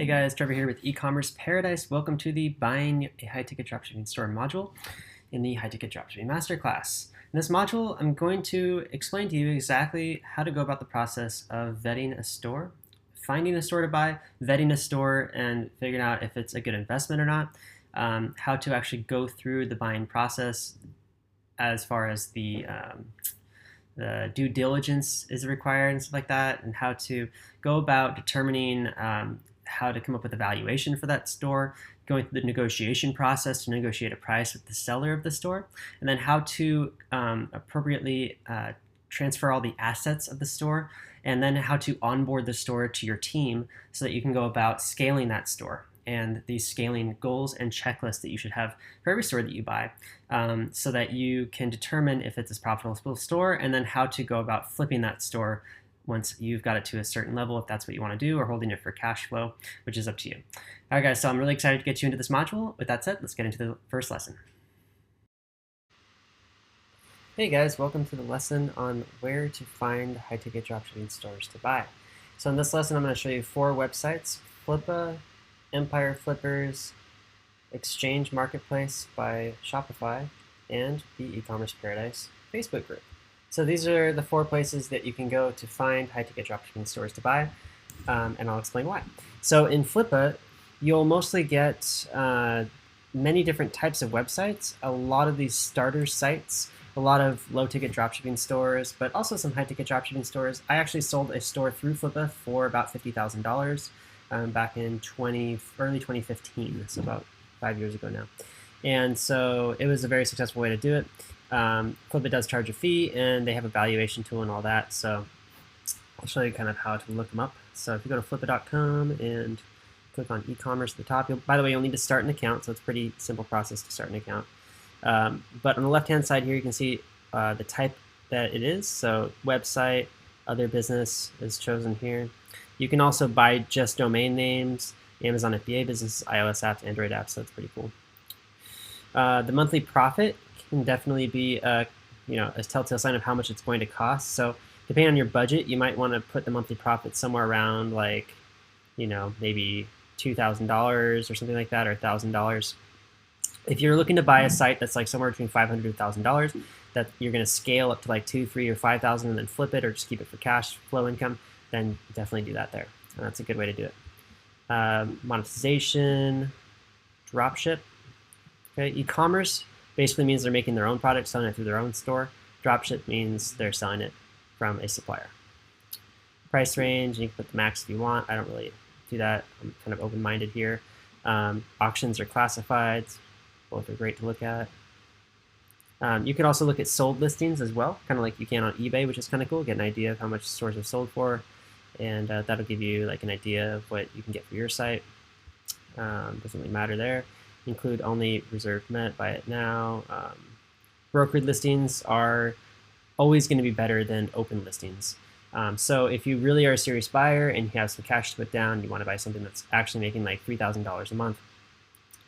Hey guys, Trevor here with eCommerce Paradise. Welcome to the Buying a High-Ticket Dropshipping Store module in the High-Ticket Dropshipping Masterclass. In this module, I'm going to explain to you exactly how to go about the process of vetting a store, finding a store to buy, vetting a store, and figuring out if it's a good investment or not, how to actually go through the buying process as far as the due diligence is required and stuff like that, and how to go about determining how to come up with a valuation for that store, going through the negotiation process to negotiate a price with the seller of the store, and then how to appropriately transfer all the assets of the store, and then how to onboard the store to your team so that you can go about scaling that store and these scaling goals and checklists that you should have for every store that you buy, so that you can determine if it's a profitable store, and then how to go about flipping that store once you've got it to a certain level, if that's what you want to do, or holding it for cash flow, which is up to you. All right, guys, so I'm really excited to get you into this module. With that said, let's get into the first lesson. Hey guys, welcome to the lesson on where to find high-ticket dropshipping stores to buy. So in this lesson, I'm going to show you 4 websites: Flippa, Empire Flippers, Exchange Marketplace by Shopify, and the eCommerce Paradise Facebook group. So these are the 4 places that you can go to find high-ticket dropshipping stores to buy, and I'll explain why. So in Flippa, you'll mostly get many different types of websites, a lot of these starter sites, a lot of low-ticket dropshipping stores, but also some high-ticket dropshipping stores. I actually sold a store through Flippa for about $50,000 back in early 2015, so about 5 years ago now. And so it was a very successful way to do it. Flippa does charge a fee, and they have a valuation tool and all that. So I'll show you kind of how to look them up. So if you go to flippa.com and click on e-commerce at the top, by the way, you'll need to start an account. So it's a pretty simple process to start an account. But on the left-hand side here, you can see the type that it is. So website, other business is chosen here. You can also buy just domain names, Amazon FBA business, iOS apps, Android apps. So it's pretty cool. The monthly profit can definitely be a telltale sign of how much it's going to cost. So depending on your budget, you might want to put the monthly profit somewhere around maybe $2,000 or something like that, or $1,000. If you're looking to buy a site that's like somewhere between $500 to $1,000, that you're going to scale up to like $2,000, $3,000, or $5,000 and then flip it, or just keep it for cash flow income, then definitely do that there. And that's a good way to do it. Monetization, dropship. Okay, e-commerce basically means they're making their own product, selling it through their own store. Dropship means they're selling it from a supplier. Price range, you can put the max if you want. I don't really do that. I'm kind of open-minded here. Auctions or classifieds, both are great to look at. You can also look at sold listings as well, kind of like you can on eBay, which is kind of cool. Get an idea of how much stores have sold for, and that'll give you like an idea of what you can get for your site. Doesn't really matter there. Include only reserved met, buy it now. Brokered listings are always going to be better than open listings. So if you really are a serious buyer and you have some cash to put down, you want to buy something that's actually making like $3,000 a month,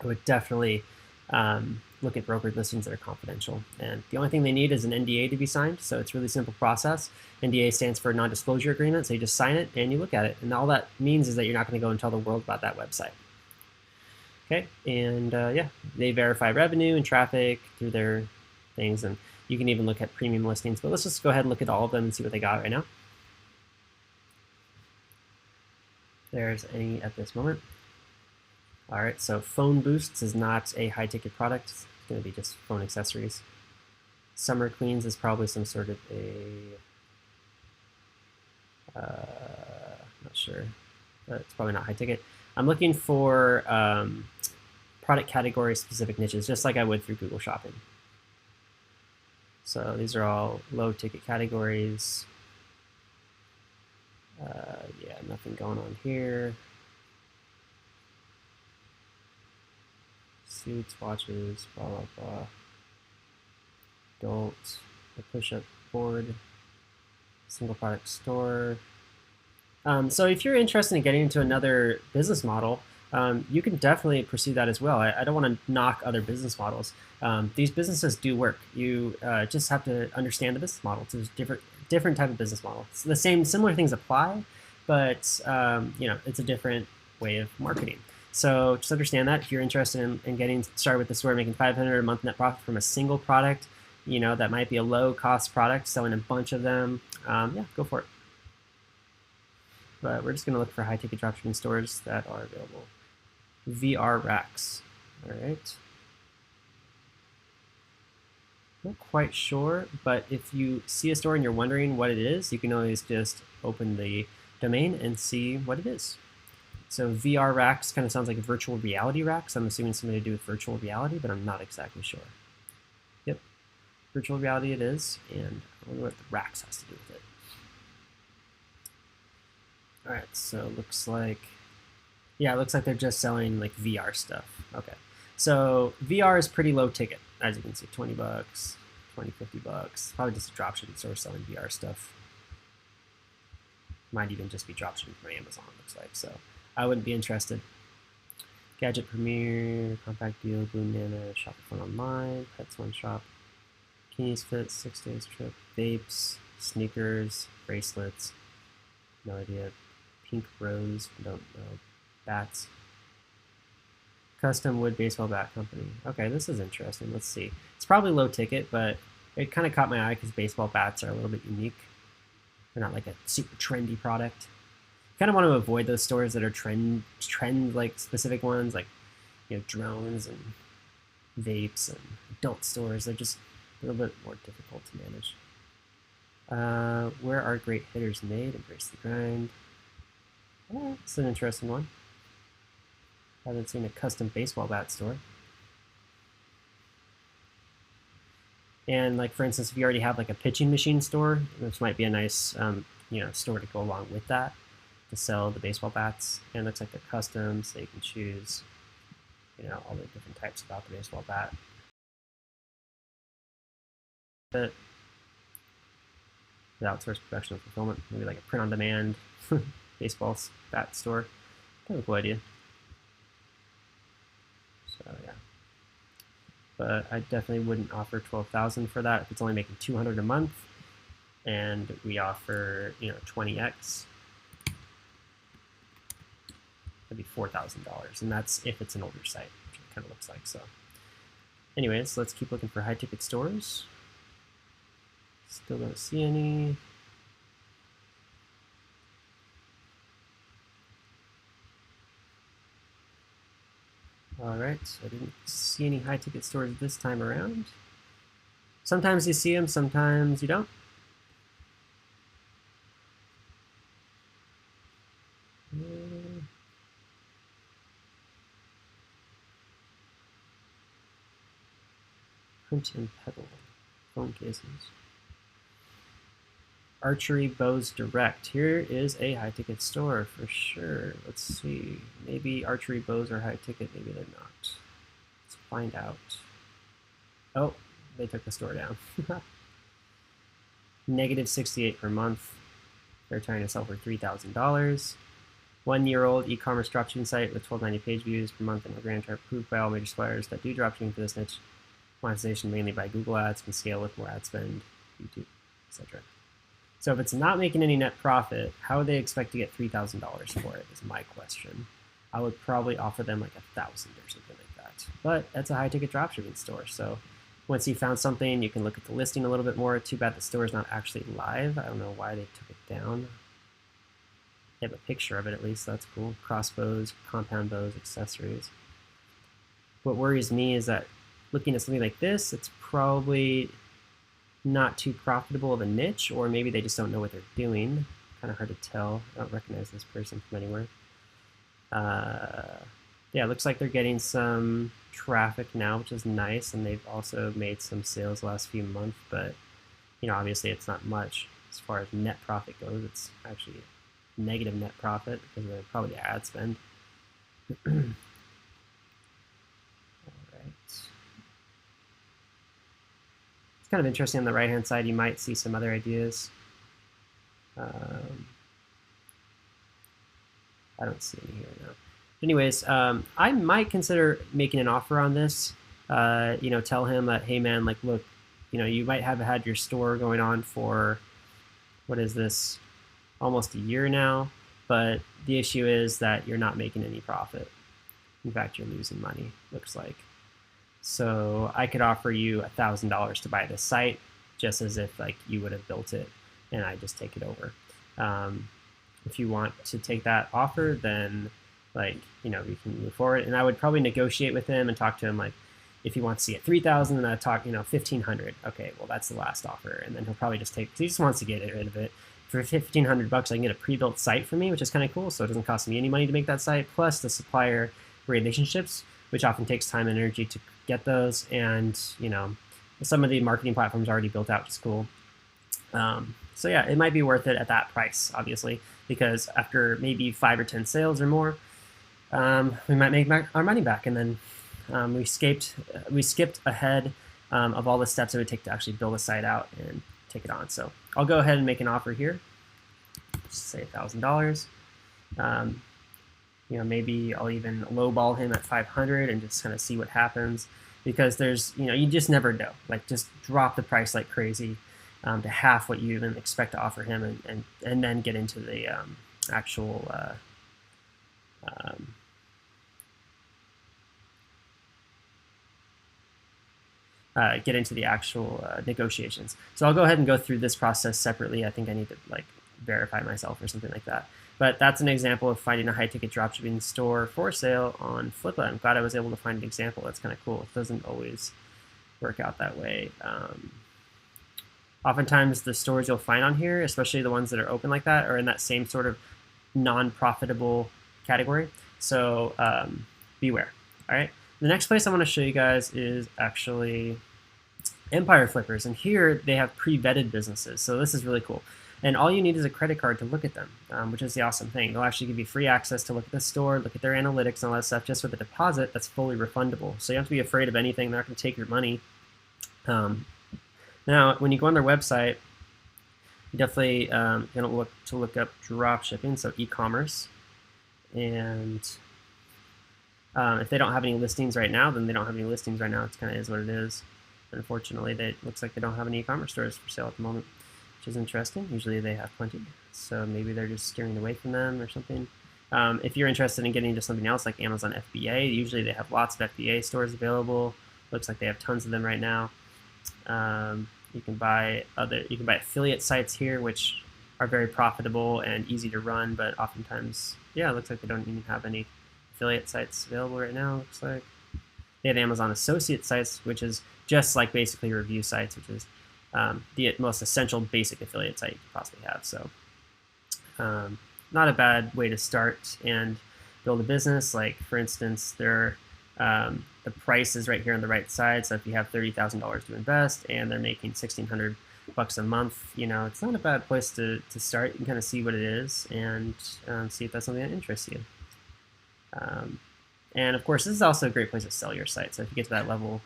I would definitely look at brokered listings that are confidential. And the only thing they need is an NDA to be signed, so it's a really simple process. NDA stands for non-disclosure agreement, so you just sign it and you look at it. And all that means is that you're not going to go and tell the world about that website. Okay, and yeah, they verify revenue and traffic through their things, and you can even look at premium listings. But let's just go ahead and look at all of them and see what they got right now. There's any at this moment. All right, so phone boosts is not a high-ticket product. It's going to be just phone accessories. Summer Queens is probably some sort of not sure, but it's probably not high-ticket. I'm looking for product category specific niches, just like I would through Google Shopping. So these are all low ticket categories. Yeah, nothing going on here. Suits, watches, blah, blah, blah. Adult, a push-up board, single product store. So if you're interested in getting into another business model, you can definitely pursue that as well. I don't want to knock other business models. These businesses do work. You just have to understand the business model. It's a different type of business model. So the similar things apply, but it's a different way of marketing. So just understand that if you're interested in getting started with the store, making $500 a month net profit from a single product, that might be a low cost product, selling a bunch of them, yeah, go for it. But we're just going to look for high ticket dropshipping stores that are available. VR racks. All right. Not quite sure, but if you see a store and you're wondering what it is, you can always just open the domain and see what it is. So VR racks kind of sounds like a virtual reality racks. I'm assuming something to do with virtual reality, but I'm not exactly sure. Yep, virtual reality it is, and I wonder what the racks has to do with it. All right, so it looks like, yeah, it looks like they're just selling like VR stuff. Okay, so VR is pretty low ticket, as you can see, 20 bucks, 20, 50 bucks. Probably just a dropshipping store selling VR stuff. Might even just be dropshipping from Amazon, it looks like. So I wouldn't be interested. Gadget Premier, Compact Deal, Blue Nana, Shopify Online, Pets One Shop, Kine's Fit, 6 Days Trip, Vapes, Sneakers, Bracelets, no idea. Pink Rose, don't know. Bats. Custom Wood Baseball Bat Company. Okay, this is interesting. Let's see. It's probably low ticket, but it kind of caught my eye because baseball bats are a little bit unique. They're not like a super trendy product. Kind of want to avoid those stores that are trend like specific ones, like drones and vapes and adult stores. They're just a little bit more difficult to manage. Where are great hitters made? Embrace the grind. Oh, it's an interesting one. Haven't seen a custom baseball bat store. And like for instance, if you already have like a pitching machine store, which might be a nice store to go along with that to sell the baseball bats. And it looks like they're custom, so you can choose all the different types about the baseball bat. But the outsourced professional fulfillment, maybe like a print-on-demand baseball bat store. Kind of a cool idea. So yeah, but I definitely wouldn't offer 12,000 for that if it's only making 200 a month, and we offer 20x. That'd be $4,000, and that's if it's an older site, which it kind of looks like. So, anyways, let's keep looking for high ticket stores. Still don't see any. All right, so I didn't see any high ticket stores this time around. Sometimes you see them, sometimes you don't. Print and pedal, phone cases. Archery Bows Direct. Here is a high ticket store for sure. Let's see. Maybe archery bows are high ticket, maybe they're not. Let's find out. Oh, they took the store down. Negative 68 per month. They're trying to sell for $3,000. 1-year-old e-commerce dropshipping site with 1290 page views per month and a grand chart approved by all major suppliers that do dropshipping for this niche. Monetization mainly by Google Ads, can scale with more ad spend, YouTube, etc. So if it's not making any net profit, how would they expect to get $3,000 for it is my question. I would probably offer them like 1,000 or something like that. But that's a high ticket dropshipping store. So once you found something, you can look at the listing a little bit more. Too bad the store is not actually live. I don't know why they took it down. They have a picture of it at least, so that's cool. Crossbows, compound bows, accessories. What worries me is that looking at something like this, it's probably not too profitable of a niche, or maybe they just don't know what they're doing. Kind of hard to tell. I don't recognize this person from anywhere. Yeah, it looks like they're getting some traffic now, which is nice, and they've also made some sales the last few months, but obviously it's not much as far as net profit goes. It's actually negative net profit because of probably the ad spend. All right. Kind of interesting on the right hand side, you might see some other ideas. I don't see any here now. Anyways, I might consider making an offer on this. Tell him that, hey man, like look, you might have had your store going on for, what is this, almost a year now. but the issue is that you're not making any profit. In fact, you're losing money, looks like. So I could offer you $1,000 to buy this site, just as if like you would have built it and I just take it over. If you want to take that offer, then like, we can move forward. And I would probably negotiate with him and talk to him like, if he wants to see at 3,000, then I'd talk, 1,500. Okay, well that's the last offer, and then he'll probably just take. He just wants to get rid of it. For $1,500, I can get a pre-built site for me, which is kind of cool. So it doesn't cost me any money to make that site. Plus the supplier relationships, which often takes time and energy to get those, and some of the marketing platforms are already built out, which is cool. So yeah, it might be worth it at that price, obviously, because after maybe 5 or 10 sales or more, we might make our money back, and then we skipped ahead of all the steps it would take to actually build a site out and take it on. So I'll go ahead and make an offer here. Just say $1,000. Maybe I'll even lowball him at 500 and just kind of see what happens, because there's, you just never know. Like, just drop the price like crazy to half what you even expect to offer him, and then get into the actual negotiations. So I'll go ahead and go through this process separately. I think I need to like verify myself or something like that. But that's an example of finding a high-ticket dropshipping store for sale on Flippa. I'm glad I was able to find an example. That's kind of cool. It doesn't always work out that way. Oftentimes the stores you'll find on here, especially the ones that are open like that, are in that same sort of non-profitable category. So beware. All right. The next place I want to show you guys is actually Empire Flippers, and here they have pre-vetted businesses. So this is really cool. And all you need is a credit card to look at them, which is the awesome thing. They'll actually give you free access to look at the store, look at their analytics and all that stuff, just with a deposit that's fully refundable. So you don't have to be afraid of anything. They're not going to take your money. Now, when you go on their website, you definitely going to look up dropshipping, so e-commerce. And if they don't have any listings right now, then they don't have any listings right now. It kind of is what it is. Unfortunately, it looks like they don't have any e-commerce stores for sale at the moment, which is interesting. Usually they have plenty, so maybe they're just steering away from them or something. If you're interested in getting into something else like Amazon FBA, usually they have lots of FBA stores available. Looks like they have tons of them right now. You can buy affiliate sites here, which are very profitable and easy to run, but oftentimes, yeah, it looks like they don't even have any affiliate sites available right now. Looks like they have Amazon associate sites, which is just like basically review sites, which is the most essential basic affiliate site you could possibly have. So not a bad way to start and build a business. Like, for instance, the price is right here on the right side. So if you have $30,000 to invest and they're making $1,600 a month, it's not a bad place to start. You can kind of see what it is and see if that's something that interests you. And of course, this is also a great place to sell your site. So if you get to that level,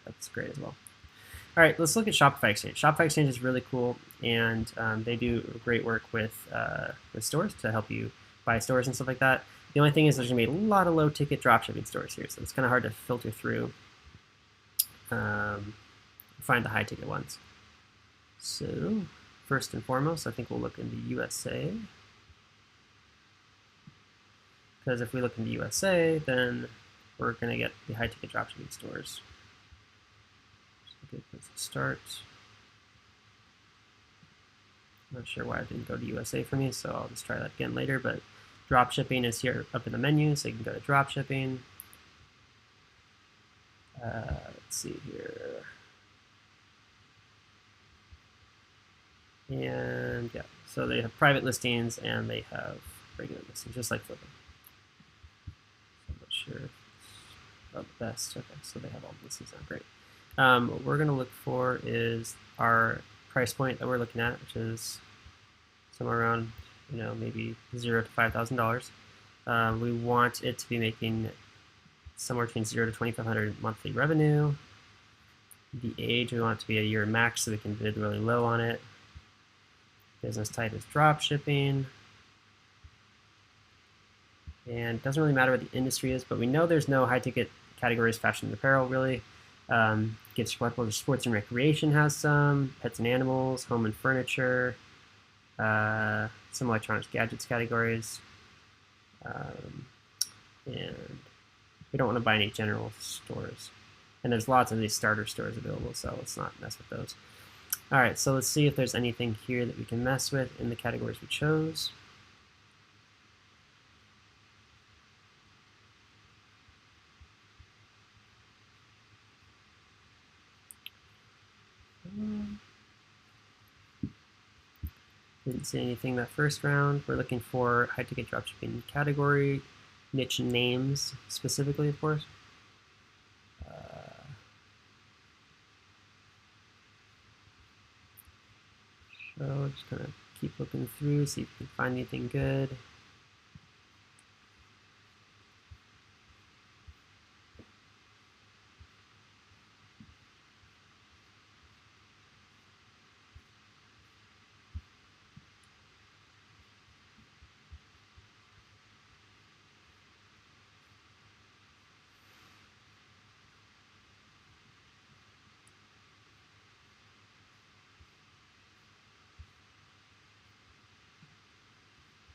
that's great as well. All right, let's look at Shopify Exchange. Shopify Exchange is really cool, and they do great work with stores to help you buy stores and stuff like that. The only thing is there's going to be a lot of low-ticket dropshipping stores here, so it's kind of hard to filter through, find the high-ticket ones. So first and foremost, I think we'll look in the USA. Because if we look in the USA, then we're going to get the high-ticket dropshipping stores. Good place to start. Not sure why it didn't go to USA for me, so I'll just try that again later. But dropshipping is here up in the menu, so you can go to dropshipping. Let's see here. And yeah, so they have private listings and they have regular listings, just like Flippa. I'm not sure about the best. Okay, so they have all the listings now. Great. What we're going to look for is our price point that we're looking at, which is somewhere around, maybe $0 to $5,000. We want it to be making somewhere between $0 to $2,500 monthly revenue. The age, we want it to be a year max, so we can bid really low on it. Business type is drop shipping. And it doesn't really matter what the industry is, but we know there's no high-ticket categories, fashion and apparel, really. Gifts, collectibles, sports and recreation has some, pets and animals, home and furniture, some electronics gadgets categories. And we don't want to buy any general stores. And there's lots of these starter stores available, so let's not mess with those. All right, so let's see if there's anything here that we can mess with in the categories we chose. Didn't see anything that first round. We're looking for high-ticket dropshipping category, niche names specifically, of course. So just kind of keep looking through, see if we can find anything good.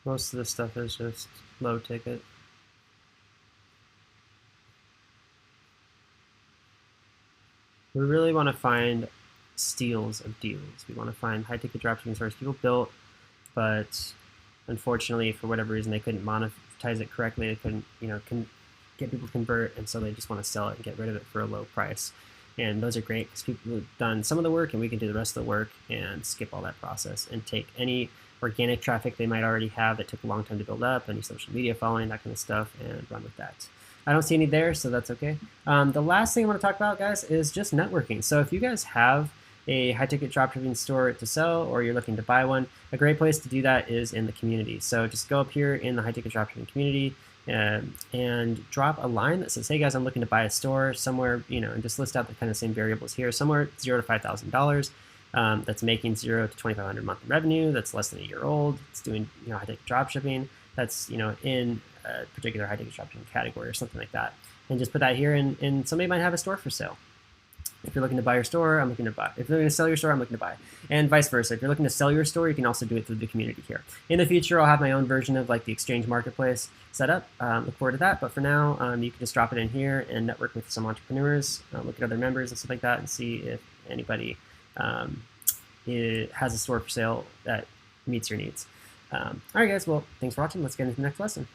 Most of this stuff is just low ticket. We really want to find steals of deals. We want to find high-ticket dropshipping stores people built, but unfortunately, for whatever reason, they couldn't monetize it correctly. They couldn't, get people to convert, and so they just want to sell it and get rid of it for a low price. And those are great because people have done some of the work, and we can do the rest of the work and skip all that process and take any organic traffic they might already have that took a long time to build up, any social media following, that kind of stuff, and run with that. I don't see any there, so that's okay. The last thing I want to talk about, guys, is just networking. So if you guys have a high-ticket dropshipping store to sell, or you're looking to buy one, a great place to do that is in the community. So just go up here in the high-ticket dropshipping community and drop a line that says, hey guys, I'm looking to buy a store somewhere, and just list out the kind of same variables here, somewhere $0 to $5,000. That's making $0 to $2,500 monthly revenue. That's less than a year old. It's doing high-ticket dropshipping. That's in a particular high-ticket dropshipping category or something like that. And just put that here, and somebody might have a store for sale. If you're looking to buy your store, I'm looking to buy. If you're looking to sell your store, I'm looking to buy. And vice versa. If you're looking to sell your store, you can also do it through the community here. In the future, I'll have my own version of like the exchange marketplace set up. Look forward to that. But for now, you can just drop it in here and network with some entrepreneurs, look at other members and stuff like that, and see if anybody has a store for sale that meets your needs. All right, guys. Well, thanks for watching. Let's get into the next lesson.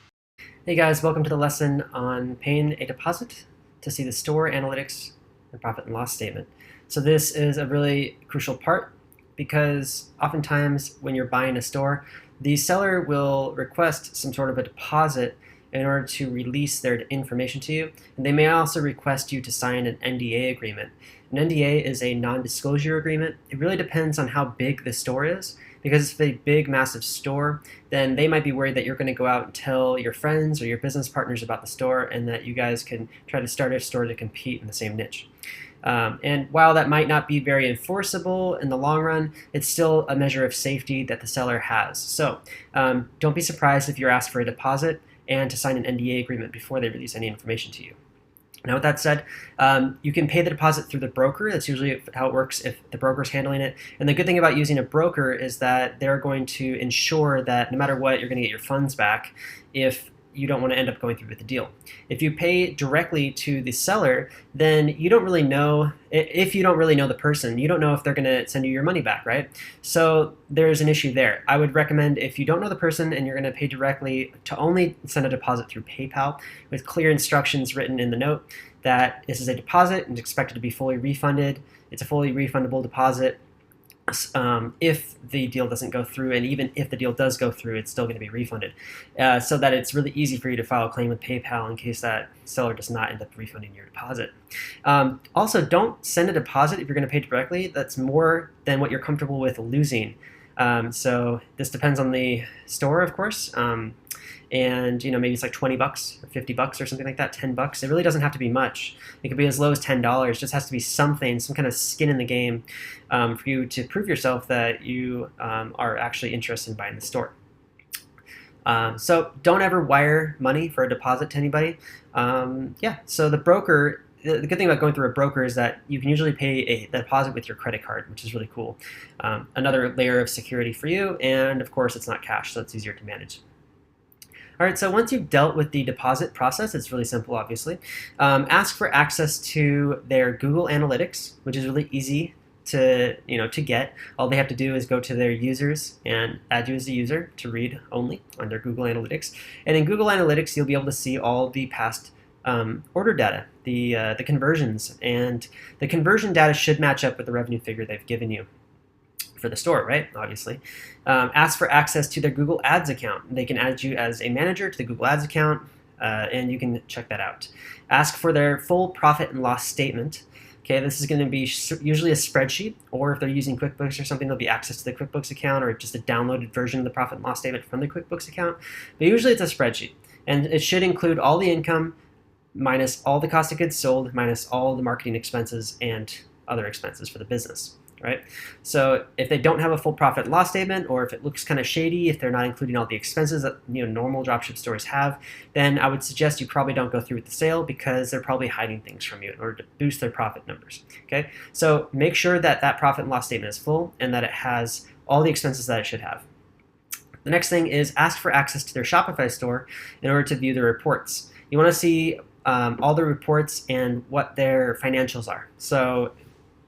Hey, guys. Welcome to the lesson on paying a deposit to see the store analytics and profit and loss statement. So this is a really crucial part because oftentimes when you're buying a store, the seller will request some sort of a deposit in order to release their information to you. And they may also request you to sign an NDA agreement. An NDA is a non-disclosure agreement. It really depends on how big the store is. Because if it's a big, massive store, then they might be worried that you're going to go out and tell your friends or your business partners about the store and that you guys can try to start a store to compete in the same niche. And while that might not be very enforceable in the long run, it's still a measure of safety that the seller has. So don't be surprised if you're asked for a deposit and to sign an NDA agreement before they release any information to you. Now, with that said, you can pay the deposit through the broker. That's usually how it works if the broker's handling it. And the good thing about using a broker is that they're going to ensure that no matter what, you're going to get your funds back if you don't want to end up going through with the deal. If you pay directly to the seller, then you don't really know, if you don't really know the person, you don't know if they're going to send you your money back, right? So there's an issue there. I would recommend if you don't know the person and you're going to pay directly, to only send a deposit through PayPal with clear instructions written in the note that this is a deposit and expected to be fully refunded. It's a fully refundable deposit. If the deal doesn't go through, and even if the deal does go through, it's still going to be refunded, so that it's really easy for you to file a claim with PayPal in case that seller does not end up refunding your deposit. Also, don't send a deposit if you're going to pay directly that's more than what you're comfortable with losing. So this depends on the store, of course. And maybe it's like $20 or $50 or something like that, $10. It really doesn't have to be much. It could be as low as $10. It just has to be something, some kind of skin in the game for you to prove yourself that you are actually interested in buying the store. So don't ever wire money for a deposit to anybody. So the broker the good thing about going through a broker is that you can usually pay a deposit with your credit card, which is really cool. Another layer of security for you, and of course it's not cash, so it's easier to manage. All right, so once you've dealt with the deposit process, it's really simple, obviously. Ask for access to their Google Analytics, which is really easy to get. All they have to do is go to their users and add you as a user to read only on their Google Analytics. And in Google Analytics, you'll be able to see all the past order data, the conversions, and the conversion data should match up with the revenue figure they've given you for the store, right? Obviously. Ask for access to their Google Ads account. They can add you as a manager to the Google Ads account, and you can check that out. Ask for their full profit and loss statement. Okay, this is going to be usually a spreadsheet, or if they're using QuickBooks or something, there'll be access to the QuickBooks account or just a downloaded version of the profit and loss statement from the QuickBooks account. But usually it's a spreadsheet, and it should include all the income minus all the cost of goods sold minus all the marketing expenses and other expenses for the business. Right? So if they don't have a full profit and loss statement, or if it looks kind of shady, if they're not including all the expenses that normal dropship stores have, then I would suggest you probably don't go through with the sale, because they're probably hiding things from you in order to boost their profit numbers. Okay, so make sure that that profit and loss statement is full and that it has all the expenses that it should have. The next thing is ask for access to their Shopify store in order to view the reports. You want to see all the reports and what their financials are. So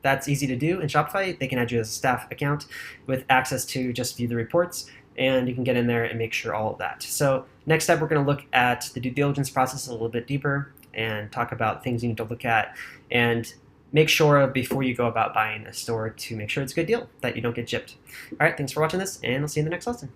that's easy to do in Shopify. They can add you as a staff account with access to just view the reports, and you can get in there and make sure all of that. So next up, we're going to look at the due diligence process a little bit deeper and talk about things you need to look at and make sure before you go about buying a store to make sure it's a good deal, that you don't get gypped. All right, thanks for watching this, and I'll see you in the next lesson.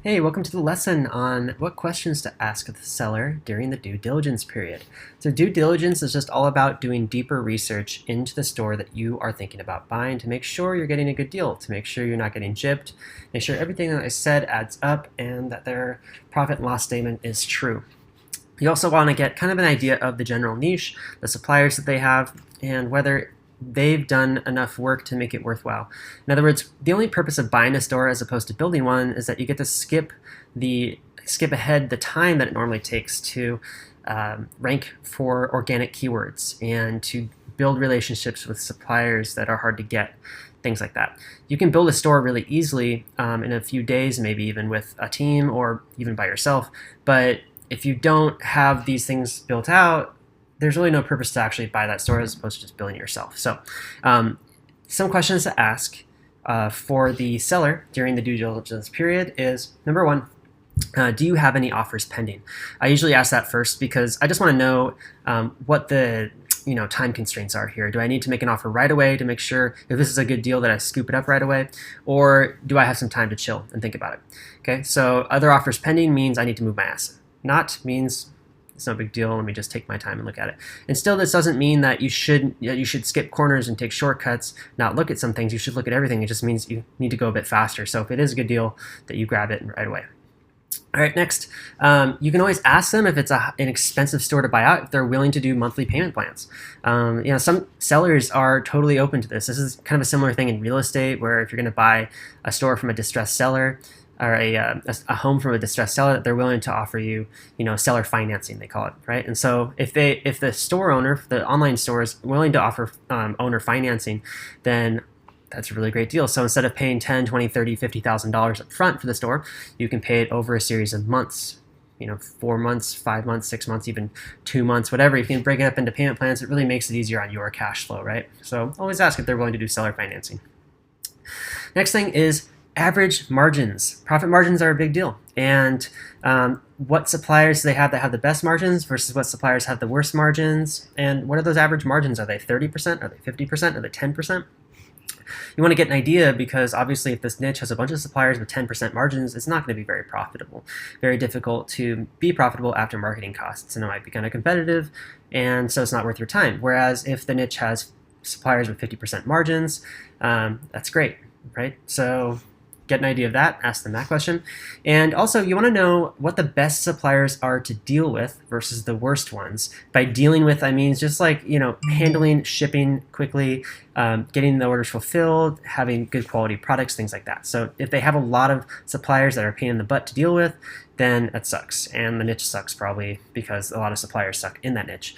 Hey, welcome to the lesson on what questions to ask the seller during the due diligence period. So due diligence is just all about doing deeper research into the store that you are thinking about buying to make sure you're getting a good deal, to make sure you're not getting gypped, make sure everything that I said adds up and that their profit and loss statement is true. You also want to get kind of an idea of the general niche, the suppliers that they have, and whether they've done enough work to make it worthwhile. In other words, the only purpose of buying a store as opposed to building one is that you get to skip ahead the time that it normally takes to rank for organic keywords and to build relationships with suppliers that are hard to get, things like that. You can build a store really easily in a few days, maybe even with a team or even by yourself, but if you don't have these things built out, there's really no purpose to actually buy that store as opposed to just building it yourself. So some questions to ask for the seller during the due diligence period is, number one, do you have any offers pending? I usually ask that first because I just want to know what the time constraints are here. Do I need to make an offer right away to make sure if this is a good deal that I scoop it up right away, or do I have some time to chill and think about it? Okay, so other offers pending means I need to move my ass. Not means it's no big deal, let me just take my time and look at it. And still, this doesn't mean that you should skip corners and take shortcuts, not look at some things. You should look at everything. It just means you need to go a bit faster. So if it is a good deal, that you grab it right away. All right, next, you can always ask them if it's an expensive store to buy out, if they're willing to do monthly payment plans. Some sellers are totally open to this. This is kind of a similar thing in real estate, where if you're going to buy a store from a distressed seller, or a home from a distressed seller, they're willing to offer you, seller financing, they call it, right? And so if the store owner, the online store, is willing to offer owner financing, then that's a really great deal. So instead of paying $10, $20, $30, $50,000 up front for the store, you can pay it over a series of months, 4 months, 5 months, 6 months, even 2 months, whatever. You can break it up into payment plans. It really makes it easier on your cash flow, right? So always ask if they're willing to do seller financing. Next thing is average margins. Profit margins are a big deal. And what suppliers do they have that have the best margins versus what suppliers have the worst margins? And what are those average margins? Are they 30%? Are they 50%? Are they 10%? You want to get an idea, because obviously if this niche has a bunch of suppliers with 10% margins, it's not going to be very profitable. Very difficult to be profitable after marketing costs, and it might be kind of competitive, and so it's not worth your time. Whereas if the niche has suppliers with 50% margins, that's great, right? So get an idea of that, ask them that question. And also, you want to know what the best suppliers are to deal with versus the worst ones. By dealing with, I mean just like, handling shipping quickly, getting the orders fulfilled, having good quality products, things like that. So if they have a lot of suppliers that are a pain in the butt to deal with, then that sucks. And the niche sucks probably because a lot of suppliers suck in that niche.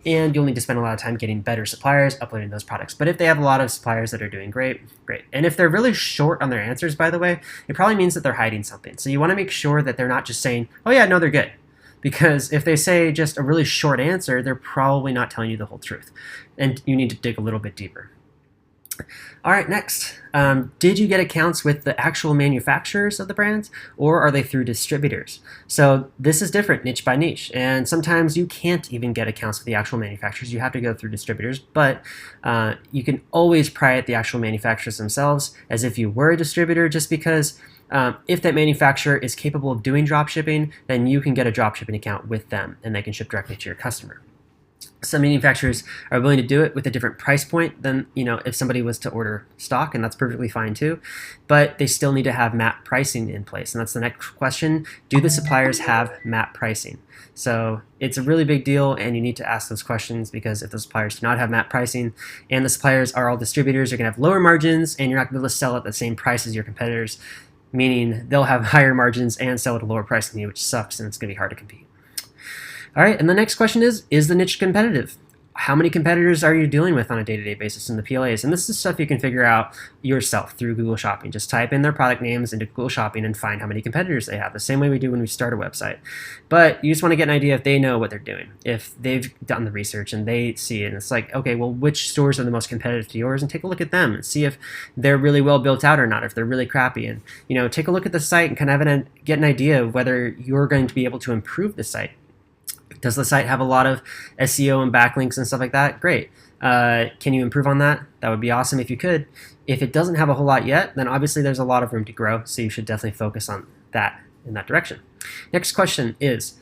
and you'll need to spend a lot of time getting better suppliers uploading those products. But if they have a lot of suppliers that are doing great, great. And if they're really short on their answers, by the way, it probably means that they're hiding something. So you want to make sure that they're not just saying, oh yeah, no, they're good. Because if they say just a really short answer, they're probably not telling you the whole truth. And you need to dig a little bit deeper. All right, next. Did you get accounts with the actual manufacturers of the brands, or are they through distributors? So this is different niche by niche, and sometimes you can't even get accounts with the actual manufacturers. You have to go through distributors, but you can always pry at the actual manufacturers themselves as if you were a distributor, just because if that manufacturer is capable of doing dropshipping, then you can get a dropshipping account with them, and they can ship directly to your customer. Some manufacturers are willing to do it with a different price point than, if somebody was to order stock, and that's perfectly fine too, but they still need to have MAP pricing in place. And that's the next question. Do the suppliers have MAP pricing? So it's a really big deal, and you need to ask those questions, because if the suppliers do not have MAP pricing and the suppliers are all distributors, you're going to have lower margins and you're not going to be able to sell at the same price as your competitors, meaning they'll have higher margins and sell at a lower price than you, which sucks, and it's going to be hard to compete. All right, and the next question is the niche competitive? How many competitors are you dealing with on a day-to-day basis in the PLAs? And this is stuff you can figure out yourself through Google Shopping. Just type in their product names into Google Shopping and find how many competitors they have, the same way we do when we start a website. But you just want to get an idea if they know what they're doing, if they've done the research and they see it. And it's like, okay, well, which stores are the most competitive to yours? And take a look at them and see if they're really well built out or not, if they're really crappy. And, take a look at the site and kind of get an idea of whether you're going to be able to improve the site. Does the site have a lot of SEO and backlinks and stuff like that? Great. Can you improve on that? That would be awesome if you could. If it doesn't have a whole lot yet, then obviously there's a lot of room to grow, so you should definitely focus on that in that direction. Next question is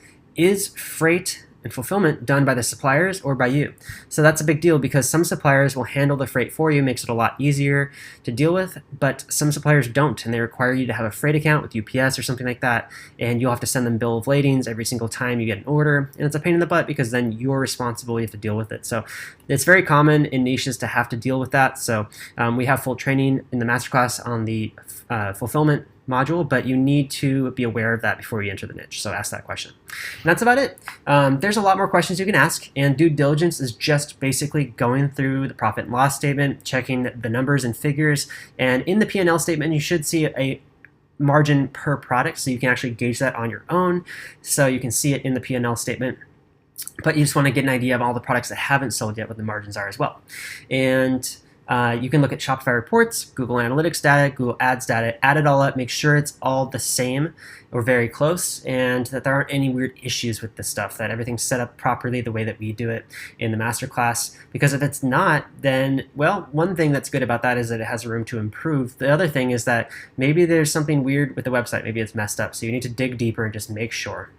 freight and fulfillment done by the suppliers or by you? So that's a big deal, because some suppliers will handle the freight for you, makes it a lot easier to deal with, but some suppliers don't, and they require you to have a freight account with UPS or something like that, and you'll have to send them bill of ladings every single time you get an order, and it's a pain in the butt, because then you're responsible, you have to deal with it. So it's very common in niches to have to deal with that. So we have full training in the Masterclass on the fulfillment module, but you need to be aware of that before you enter the niche. So ask that question. And that's about it. There's a lot more questions you can ask, and due diligence is just basically going through the profit and loss statement, checking the numbers and figures, and in the P&L statement you should see a margin per product, so you can actually gauge that on your own, so you can see it in the P&L statement. But you just want to get an idea of all the products that haven't sold yet, what the margins are as well. And you can look at Shopify reports, Google Analytics data, Google Ads data, add it all up, make sure it's all the same or very close, and that there aren't any weird issues with this stuff, that everything's set up properly the way that we do it in the Masterclass. Because if it's not, then, well, one thing that's good about that is that it has room to improve. The other thing is that maybe there's something weird with the website, maybe it's messed up, so you need to dig deeper and just make sure.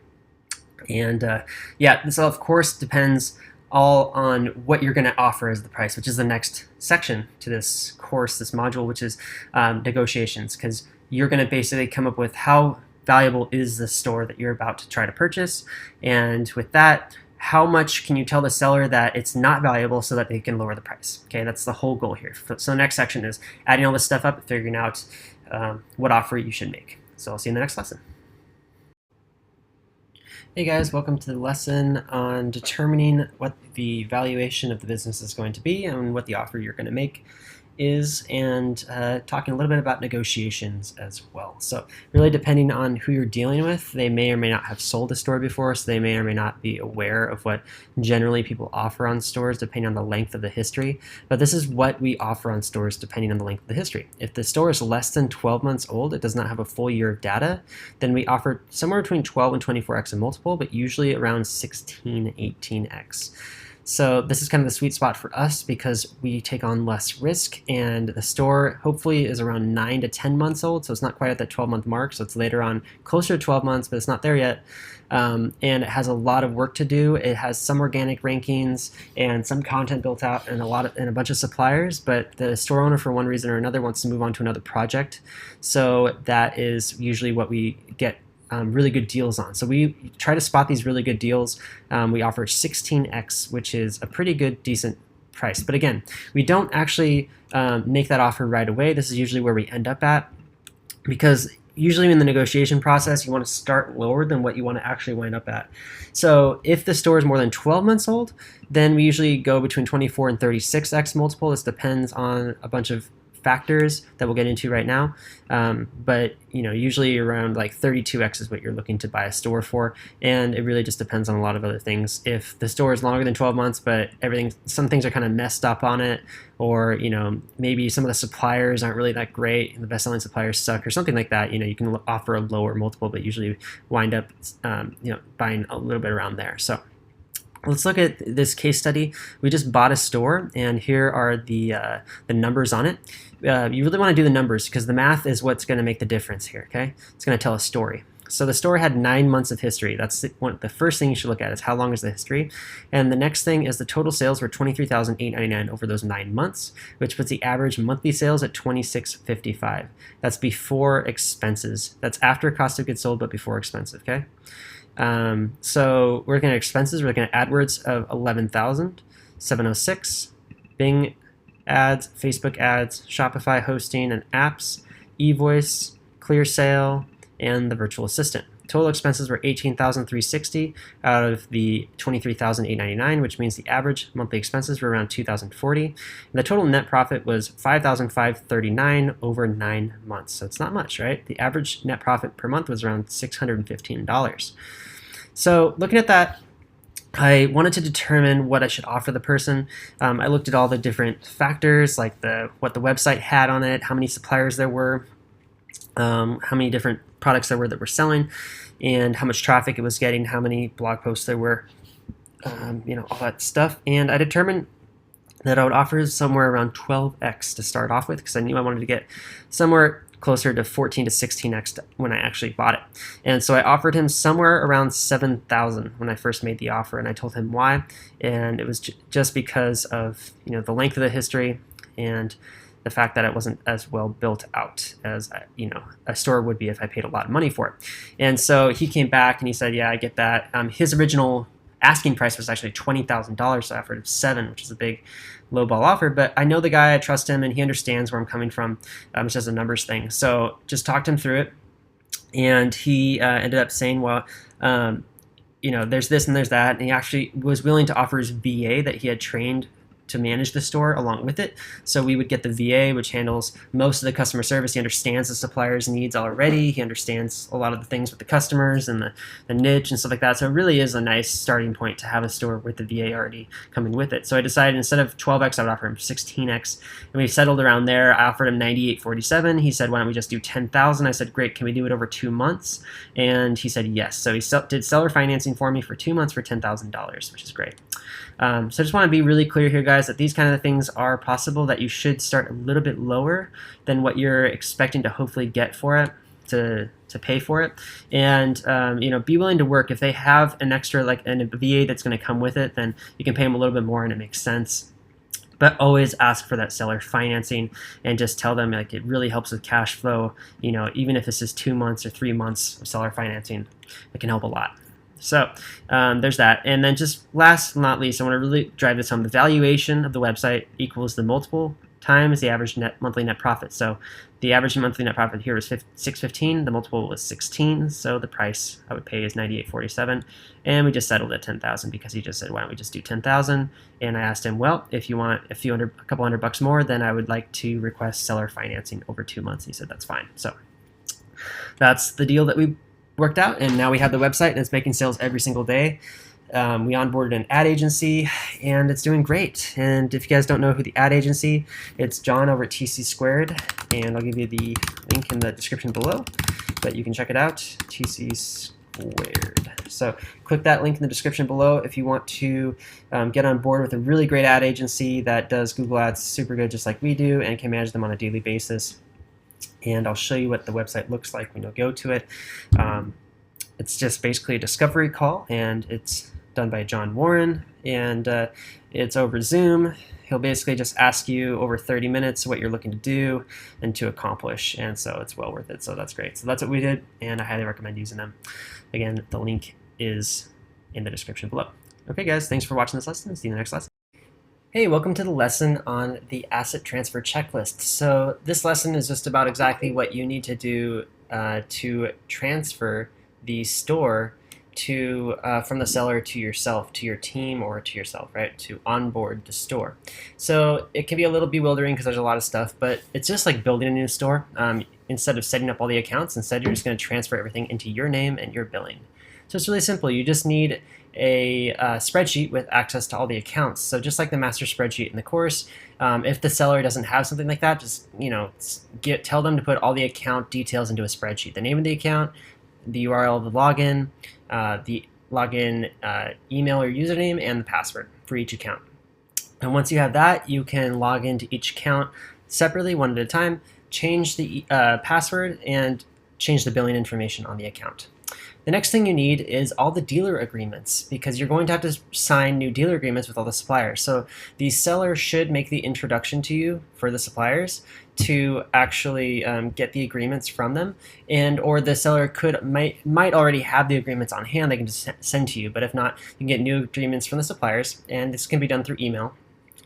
And yeah, this of course depends all on what you're going to offer as the price, which is the next section to this course, this module, which is negotiations, because you're going to basically come up with how valuable is the store that you're about to try to purchase, and with that, how much can you tell the seller that it's not valuable so that they can lower the price. Okay, that's the whole goal here. So the next section is adding all this stuff up and figuring out what offer you should make. So I'll see you in the next lesson. Hey guys, welcome to the lesson on determining what the valuation of the business is going to be and what the offer you're going to make is, and talking a little bit about negotiations as well. So really depending on who you're dealing with, they may or may not have sold a store before, so they may or may not be aware of what generally people offer on stores depending on the length of the history. But this is what we offer on stores depending on the length of the history. If the store is less than 12 months old, it does not have a full year of data, then we offer somewhere between 12 and 24x in multiple, but usually around 16, 18x. So this is kind of the sweet spot for us because we take on less risk, and the store hopefully is around 9 to 10 months old, so it's not quite at that 12-month mark, so it's later on, closer to 12 months, but it's not there yet. And it has a lot of work to do. It has some organic rankings and some content built out and a bunch of suppliers, but the store owner for one reason or another wants to move on to another project. So that is usually what we get really good deals on. So we try to spot these really good deals. We offer 16x, which is a pretty good, decent price. But again, we don't actually make that offer right away. This is usually where we end up at, because usually in the negotiation process, you want to start lower than what you want to actually wind up at. So if the store is more than 12 months old, then we usually go between 24 and 36x multiple. This depends on a bunch of factors that we'll get into right now, but usually around like 32x is what you're looking to buy a store for, and it really just depends on a lot of other things. If the store is longer than 12 months but some things are kind of messed up on it, or maybe some of the suppliers aren't really that great and the best-selling suppliers suck or something like that, you can offer a lower multiple but usually wind up buying a little bit around there. So let's look at this case study. We just bought a store, and here are the numbers on it. You really want to do the numbers because the math is what's going to make the difference here, okay? It's going to tell a story. So the store had 9 months of history. That's the first thing you should look at is how long is the history. And the next thing is the total sales were $23,899 over those 9 months, which puts the average monthly sales at $26.55. That's before expenses. That's after cost of goods sold, but before expenses, okay? So we're looking at expenses. We're looking at AdWords of $11,706, Bing ads, Facebook ads, Shopify hosting and apps, eVoice, ClearSale, and the virtual assistant. Total expenses were $18,360 out of the $23,899, which means the average monthly expenses were around $2,040. And the total net profit was $5,539 over 9 months. So it's not much, right? The average net profit per month was around $615. So looking at that, I wanted to determine what I should offer the person. I looked at all the different factors, like what the website had on it, how many suppliers there were, how many different products there were that were selling, and how much traffic it was getting, how many blog posts there were, all that stuff. And I determined that I would offer somewhere around 12x to start off with, because I knew I wanted to get somewhere closer to 14 to 16x when I actually bought it. And so I offered him somewhere around $7,000 when I first made the offer, and I told him why. And it was just because of the length of the history and the fact that it wasn't as well built out as a store would be if I paid a lot of money for it. And so he came back and he said, yeah, I get that. His original asking price was actually $20,000, so I offered him $7,000, which is a big lowball offer. But I know the guy, I trust him, and he understands where I'm coming from. It's just a numbers thing. So just talked him through it, and he ended up saying, well, there's this and there's that, and he actually was willing to offer his VA that he had trained to manage the store along with it. So we would get the VA, which handles most of the customer service. He understands the supplier's needs already. He understands a lot of the things with the customers and the niche and stuff like that. So it really is a nice starting point to have a store with the VA already coming with it. So I decided instead of 12x, I would offer him 16x. And we settled around there. I offered him $98.47. He said, why don't we just do $10,000? I said, great, can we do it over 2 months? And he said yes. So he did seller financing for me for 2 months for $10,000, which is great. So I just want to be really clear here, guys, that these kind of things are possible, that you should start a little bit lower than what you're expecting to hopefully get for it, to pay for it. And be willing to work. If they have an extra, like a VA that's going to come with it, then you can pay them a little bit more and it makes sense. But always ask for that seller financing and just tell them like it really helps with cash flow. Even if this is 2 months or 3 months of seller financing, it can help a lot. So there's that. And then just last but not least, I want to really drive this home. The valuation of the website equals the multiple times the average monthly net profit. So the average monthly net profit here was $615. The multiple was 16. So the price I would pay is $98.47. And we just settled at $10,000 because he just said, why don't we just do $10,000? And I asked him, well, if you want a couple hundred bucks more, then I would like to request seller financing over 2 months. And he said, that's fine. So that's the deal that we worked out, and now we have the website and it's making sales every single day. We onboarded an ad agency and it's doing great. And if you guys don't know who the ad agency, it's John over at TC Squared, and I'll give you the link in the description below, but you can check it out, TC Squared. So click that link in the description below if you want to get on board with a really great ad agency that does Google Ads super good just like we do and can manage them on a daily basis. And I'll show you what the website looks like when you go to it. It's just basically a discovery call, and it's done by John Warren, and it's over Zoom. He'll basically just ask you over 30 minutes what you're looking to do and to accomplish, and so it's well worth it. So that's great. So that's what we did, and I highly recommend using them. Again, the link is in the description below. Okay, guys, thanks for watching this lesson. See you in the next lesson. Hey, welcome to the lesson on the asset transfer checklist. So this lesson is just about exactly what you need to do to transfer the store from the seller to yourself, to your team, or to yourself, right? To onboard the store. So it can be a little bewildering because there's a lot of stuff, but it's just like building a new store. Instead of setting up all the accounts, instead you're just going to transfer everything into your name and your billing. So it's really simple. You just need a spreadsheet with access to all the accounts. So just like the master spreadsheet in the course, if the seller doesn't have something like that, just tell them to put all the account details into a spreadsheet. The name of the account, the URL of the login, email or username, and the password for each account. And once you have that, you can log into each account separately, one at a time, change the password, and change the billing information on the account. The next thing you need is all the dealer agreements, because you're going to have to sign new dealer agreements with all the suppliers. So the seller should make the introduction to you for the suppliers to actually get the agreements from them, or the seller might already have the agreements on hand. They can just send to you, but if not, you can get new agreements from the suppliers, and this can be done through email.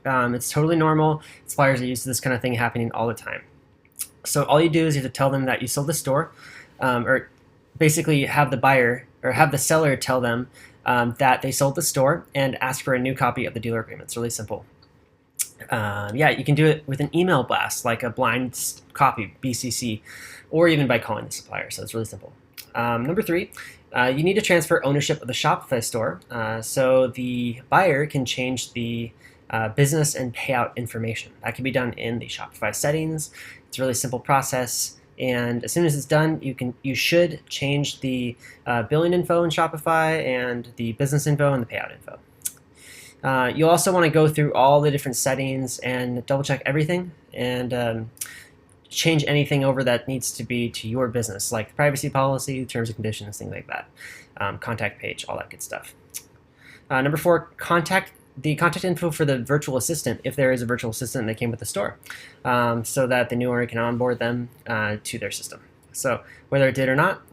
It's totally normal. Suppliers are used to this kind of thing happening all the time. So all you do is you have to tell them that you sold the store, or basically have the buyer or have the seller tell them that they sold the store and ask for a new copy of the dealer agreement. It's really simple. You can do it with an email blast, like a blind copy, BCC, or even by calling the supplier. So it's really simple. Number 3, you need to transfer ownership of the Shopify store so the buyer can change the business and payout information. That can be done in the Shopify settings. It's a really simple process. And as soon as it's done, you should change the billing info in Shopify and the business info and the payout info. You'll also want to go through all the different settings and double check everything and change anything over that needs to be to your business, like privacy policy, terms and conditions, things like that, contact page, all that good stuff. Number 4, the contact info for the virtual assistant, if there is a virtual assistant that came with the store, so that the new owner can onboard them to their system. So whether it did or not,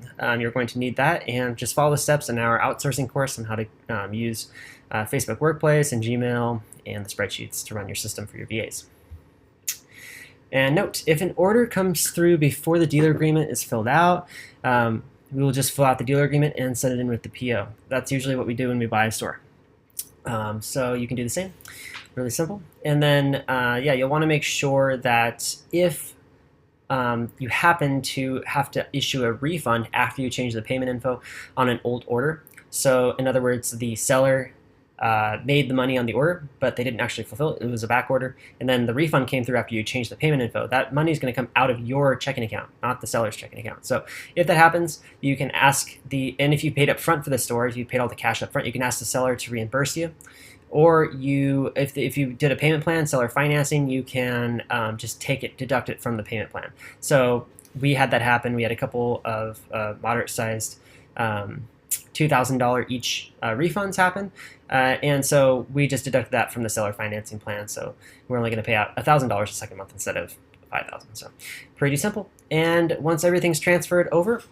you're going to need that, and just follow the steps in our outsourcing course on how to use Facebook Workplace and Gmail and the spreadsheets to run your system for your VAs. And note, if an order comes through before the dealer agreement is filled out, we will just fill out the dealer agreement and send it in with the PO. That's usually what we do when we buy a store. So you can do the same, really simple. And then, you'll want to make sure that if you happen to have to issue a refund after you change the payment info on an old order. So in other words, the seller made the money on the order, but they didn't actually fulfill it. It was a back order. And then the refund came through after you changed the payment info. That money is going to come out of your checking account, not the seller's checking account. So if that happens, you can ask and if you paid up front for the store, if you paid all the cash up front, you can ask the seller to reimburse you. Or if you did a payment plan, seller financing, you can just deduct it from the payment plan. So we had that happen. We had a couple of moderate-sized $2,000 each refunds happen. And so we just deducted that from the seller financing plan. So we're only going to pay out $1,000 a second month instead of $5,000. So pretty simple. And once everything's transferred over,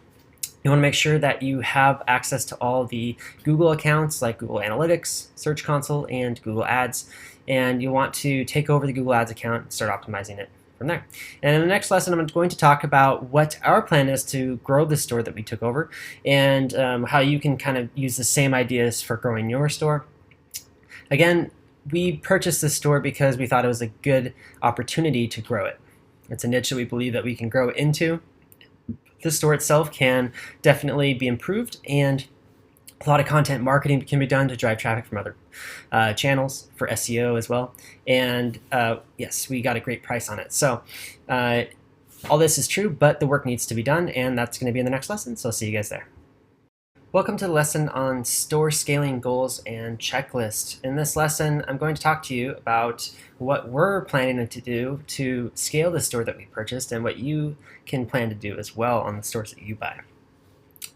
you want to make sure that you have access to all the Google accounts like Google Analytics, Search Console, and Google Ads. And you want to take over the Google Ads account and start optimizing it from there. And in the next lesson, I'm going to talk about what our plan is to grow the store that we took over, and how you can kind of use the same ideas for growing your store. Again, we purchased this store because we thought it was a good opportunity to grow it. It's a niche that we believe that we can grow into. The store itself can definitely be improved, and a lot of content marketing can be done to drive traffic from other channels for SEO as well. And yes, we got a great price on it. So all this is true, but the work needs to be done, and that's going to be in the next lesson. So I'll see you guys there. Welcome to the lesson on store scaling goals and checklist. In this lesson, I'm going to talk to you about what we're planning to do to scale the store that we purchased and what you can plan to do as well on the stores that you buy.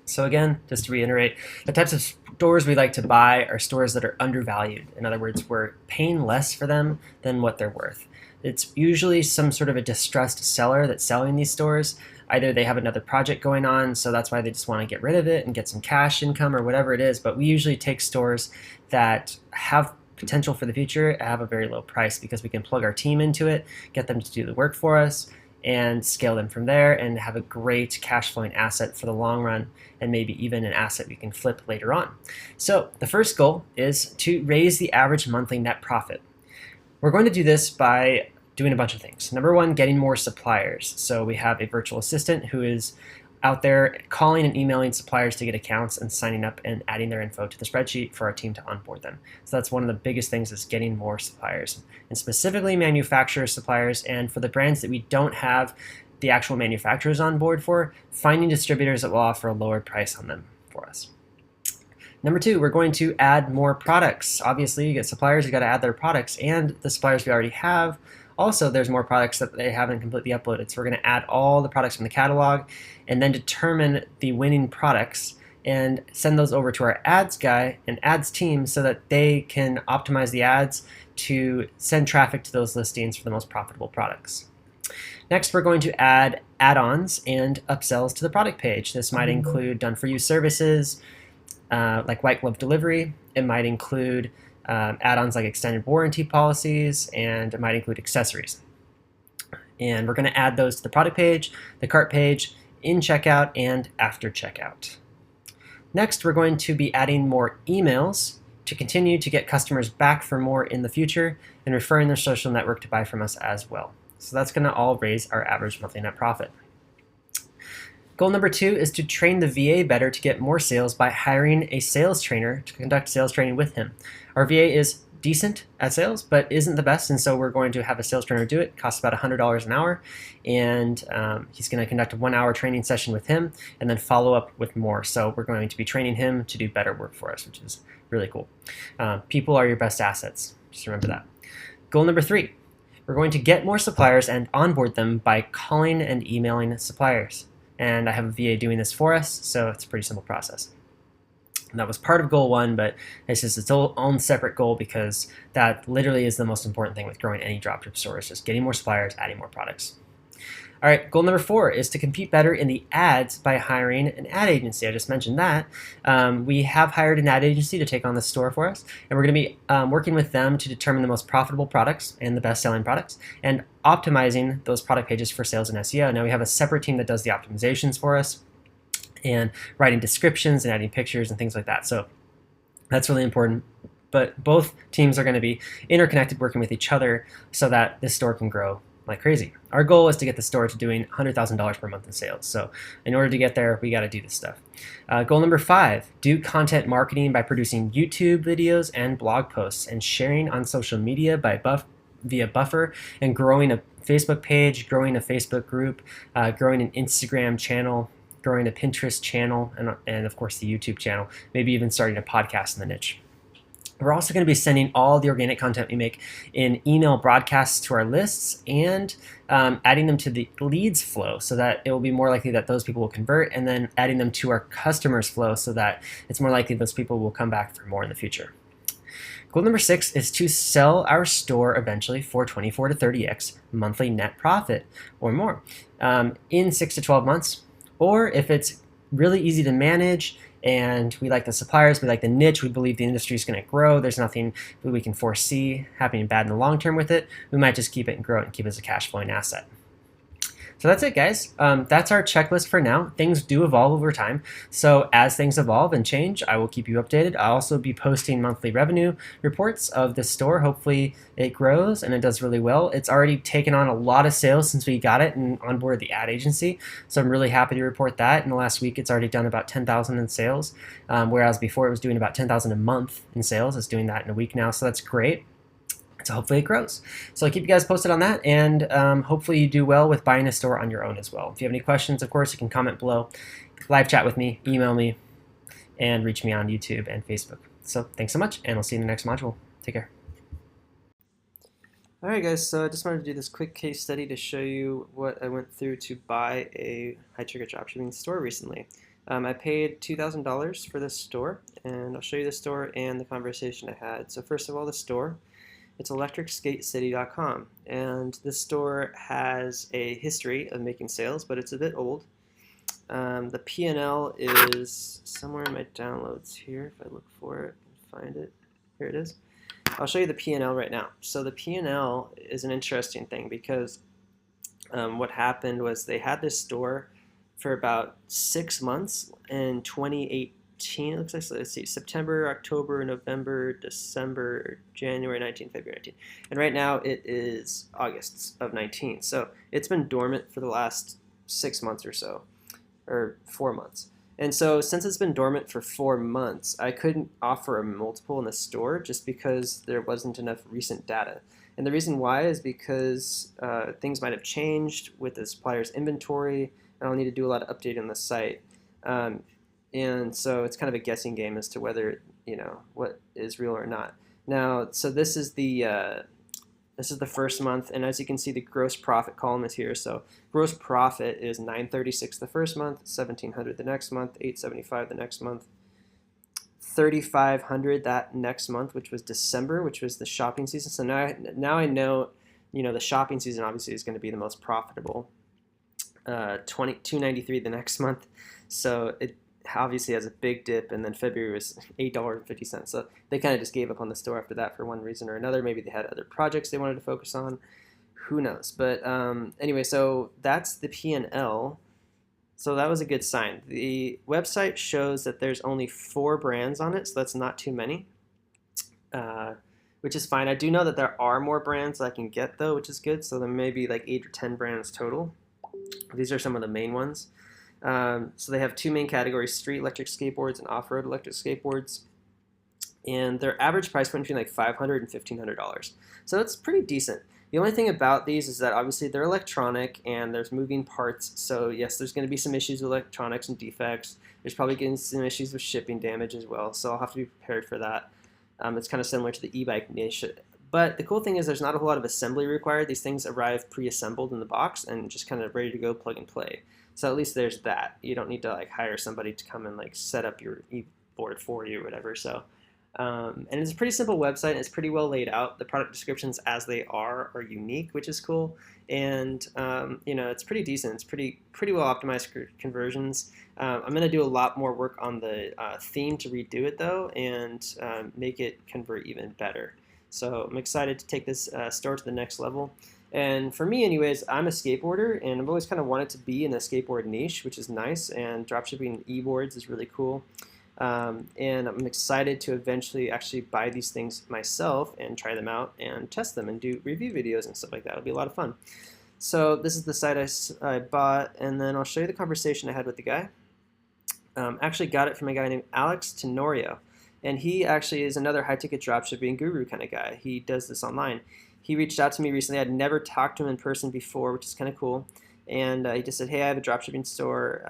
So again, just to reiterate, the types of stores we like to buy are stores that are undervalued. In other words, we're paying less for them than what they're worth. It's usually some sort of a distressed seller that's selling these stores. Either they have another project going on, so that's why they just want to get rid of it and get some cash income or whatever it is. But we usually take stores that have potential for the future have a very low price because we can plug our team into it, get them to do the work for us, and scale them from there and have a great cash flowing asset for the long run, and maybe even an asset we can flip later on. So the first goal is to raise the average monthly net profit. We're going to do this by doing a bunch of things. Number one, getting more suppliers. So we have a virtual assistant who is out there calling and emailing suppliers to get accounts and signing up and adding their info to the spreadsheet for our team to onboard them. So that's one of the biggest things, is getting more suppliers, and specifically manufacturer suppliers. And for the brands that we don't have the actual manufacturers on board for, finding distributors that will offer a lower price on them for us. Number two, we're going to add more products. Obviously, you get suppliers, you got to add their products, and the suppliers we already have, also there's more products that they haven't completely uploaded. So we're going to add all the products from the catalog and then determine the winning products and send those over to our ads guy and ads team so that they can optimize the ads to send traffic to those listings for the most profitable products. Next, we're going to add add-ons and upsells to the product page. This might include done-for-you services, like white glove delivery. It might include add-ons like extended warranty policies, and it might include accessories. And we're going to add those to the product page, the cart page, in checkout, and after checkout. Next, we're going to be adding more emails to continue to get customers back for more in the future and referring their social network to buy from us as well. So that's going to all raise our average monthly net profit. Goal number two is to train the VA better to get more sales by hiring a sales trainer to conduct sales training with him. Our VA is decent at sales, but isn't the best, and so we're going to have a sales trainer do it. It costs about $100 an hour, and he's going to conduct a 1-hour training session with him and then follow up with more. So we're going to be training him to do better work for us, which is really cool. People are your best assets. Just remember that. Goal number three, we're going to get more suppliers and onboard them by calling and emailing suppliers. And I have a VA doing this for us, so it's a pretty simple process. And that was part of goal one, but it's just its own separate goal because that literally is the most important thing with growing any dropship store, is just getting more suppliers, adding more products. All right, goal number four is to compete better in the ads by hiring an ad agency. I just mentioned that. We have hired an ad agency to take on the store for us, and we're going to be working with them to determine the most profitable products and the best-selling products and optimizing those product pages for sales and SEO. Now we have a separate team that does the optimizations for us and writing descriptions and adding pictures and things like that. So that's really important. But both teams are going to be interconnected, working with each other so that this store can grow like crazy. Our goal is to get the store to doing $100,000 per month in sales. So in order to get there, we got to do this stuff. Goal number five, do content marketing by producing YouTube videos and blog posts and sharing on social media via Buffer, and growing a Facebook page, growing a Facebook group, growing an Instagram channel, growing a Pinterest channel, and of course the YouTube channel, maybe even starting a podcast in the niche. We're also going to be sending all the organic content we make in email broadcasts to our lists and adding them to the leads flow so that it will be more likely that those people will convert, and then adding them to our customers flow so that it's more likely those people will come back for more in the future. Goal number six is to sell our store eventually for 24 to 30x monthly net profit or more in 6 to 12 months. Or if it's really easy to manage and we like the suppliers, we like the niche, we believe the industry is going to grow, there's nothing that we can foresee happening bad in the long term with it, we might just keep it and grow it and keep it as a cash flowing asset. So that's it, guys. That's our checklist for now. Things do evolve over time. So as things evolve and change, I will keep you updated. I'll also be posting monthly revenue reports of this store. Hopefully it grows and it does really well. It's already taken on a lot of sales since we got it and onboarded the ad agency. So I'm really happy to report that. In the last week, it's already done about 10,000 in sales, whereas before it was doing about 10,000 a month in sales. It's doing that in a week now, so that's great. So hopefully it grows. So I'll keep you guys posted on that, and hopefully you do well with buying a store on your own as well. If you have any questions, of course, you can comment below, live chat with me, email me, and reach me on YouTube and Facebook. So thanks so much, and I'll see you in the next module. Take care. All right, guys, so I just wanted to do this quick case study to show you what I went through to buy a high-ticket dropshipping store recently. I paid $2,000 for this store, and I'll show you the store and the conversation I had. So first of all, the store. It's electricskatecity.com, and this store has a history of making sales, but it's a bit old. The P&L is somewhere in my downloads here. If I look for it and find it, here it is. I'll show you the P&L right now. So the P&L is an interesting thing because what happened was they had this store for about 6 months in 2018. It looks like, so let's see, September, October, November, December, January 19, February 19. And right now it is August of 19. So it's been dormant for the last 6 months or so, or 4 months. And so since it's been dormant for 4 months, I couldn't offer a multiple in the store just because there wasn't enough recent data. And the reason why is because things might have changed with the supplier's inventory, and I'll need to do a lot of updating on the site. And so it's kind of a guessing game as to whether, what is real or not. Now, so this is the first month, and as you can see, the gross profit column is here. So gross profit is $936 the first month, $1,700 the next month, $875 the next month, $3,500 that next month, which was December, which was the shopping season. So now I know, the shopping season obviously is going to be the most profitable. $293 the next month. So it obviously has a big dip, and then February was $8.50. So they kind of just gave up on the store after that for one reason or another. Maybe they had other projects they wanted to focus on. Who knows? But anyway, so that's the P&L. So that was a good sign. The website shows that there's only 4 brands on it, so that's not too many, which is fine. I do know that there are more brands I can get, though, which is good. So there may be like 8 or 10 brands total. These are some of the main ones. So they have 2 main categories: street electric skateboards and off-road electric skateboards. And their average price went between like $500 and $1,500. So it's pretty decent. The only thing about these is that obviously they're electronic and there's moving parts. So yes, there's going to be some issues with electronics and defects. There's probably getting some issues with shipping damage as well. So I'll have to be prepared for that. It's kind of similar to the e-bike niche. But the cool thing is there's not a whole lot of assembly required. These things arrive pre-assembled in the box and just kind of ready to go, plug and play. So at least there's that. You don't need to like hire somebody to come and like set up your e-board for you or whatever. So, and it's a pretty simple website. And it's pretty well laid out. The product descriptions as they are unique, which is cool. And it's pretty decent. It's pretty well optimized for conversions. I'm going to do a lot more work on the theme to redo it though, and make it convert even better. So I'm excited to take this store to the next level. And for me anyways, I'm a skateboarder, and I've always kind of wanted to be in the skateboard niche, which is nice, and dropshipping e-boards is really cool. And I'm excited to eventually actually buy these things myself and try them out and test them and do review videos and stuff like that. It'll be a lot of fun. So this is the site I bought, and then I'll show you the conversation I had with the guy. Actually got it from a guy named Alex Tenorio. And he actually is another high-ticket dropshipping guru kind of guy. He does this online. He reached out to me recently. I'd never talked to him in person before, which is kind of cool. And he just said, hey, I have a dropshipping store.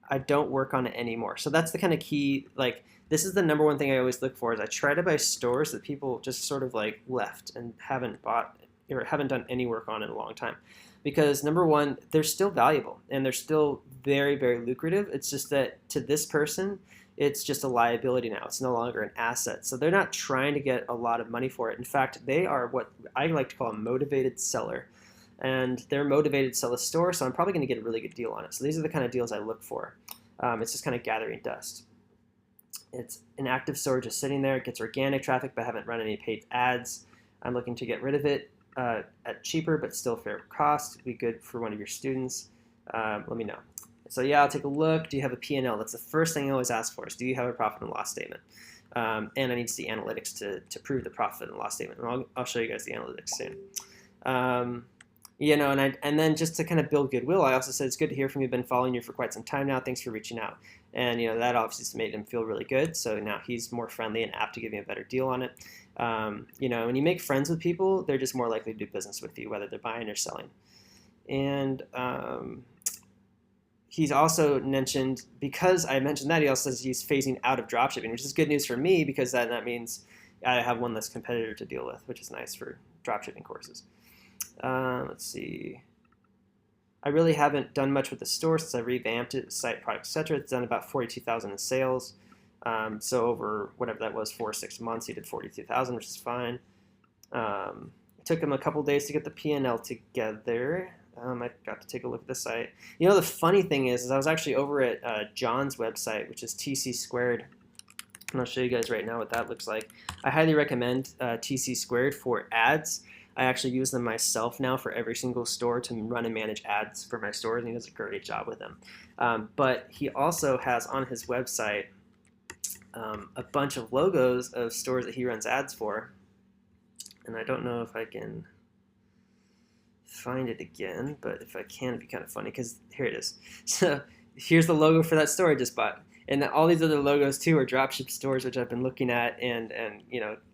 I don't work on it anymore. So that's the kind of key. Like, this is the number one thing I always look for is I try to buy stores that people just sort of like left and haven't bought or haven't done any work on in a long time. Because number one, they're still valuable and they're still very, very lucrative. It's just that to this person, it's just a liability now. It's no longer an asset. So they're not trying to get a lot of money for it. In fact, they are what I like to call a motivated seller. And they're motivated to sell a store, so I'm probably going to get a really good deal on it. So these are the kind of deals I look for. It's just kind of gathering dust. It's an active store just sitting there. It gets organic traffic, but I haven't run any paid ads. I'm looking to get rid of it at cheaper, but still fair cost. It'd be good for one of your students. Let me know. So yeah, I'll take a look. Do you have a P&L? That's the first thing I always ask for is, do you have a profit and loss statement? And I need to see analytics to prove the profit and loss statement. And I'll show you guys the analytics soon. And then just to kind of build goodwill, I also said it's good to hear from you. I've been following you for quite some time now. Thanks for reaching out. And that obviously made him feel really good. So now he's more friendly and apt to give me a better deal on it. When you make friends with people, they're just more likely to do business with you, whether they're buying or selling. And he's also mentioned, because I mentioned that, he also says he's phasing out of dropshipping, which is good news for me because that means I have one less competitor to deal with, which is nice for dropshipping courses. Let's see. I really haven't done much with the store since I revamped it, site, product, etc. It's done about $42,000 in sales. So over whatever that was, 4 or 6 months, he did $42,000, which is fine. It took him a couple days to get the P&L together. I got to take a look at the site. The funny thing is I was actually over at John's website, which is TC Squared. And I'll show you guys right now what that looks like. I highly recommend TC Squared for ads. I actually use them myself now for every single store to run and manage ads for my stores, and he does a great job with them. But he also has on his website a bunch of logos of stores that he runs ads for. And I don't know if I can find it again, but if I can, it'd be kind of funny because here it is. So here's the logo for that store I just bought. And all these other logos too are dropship stores, which I've been looking at, and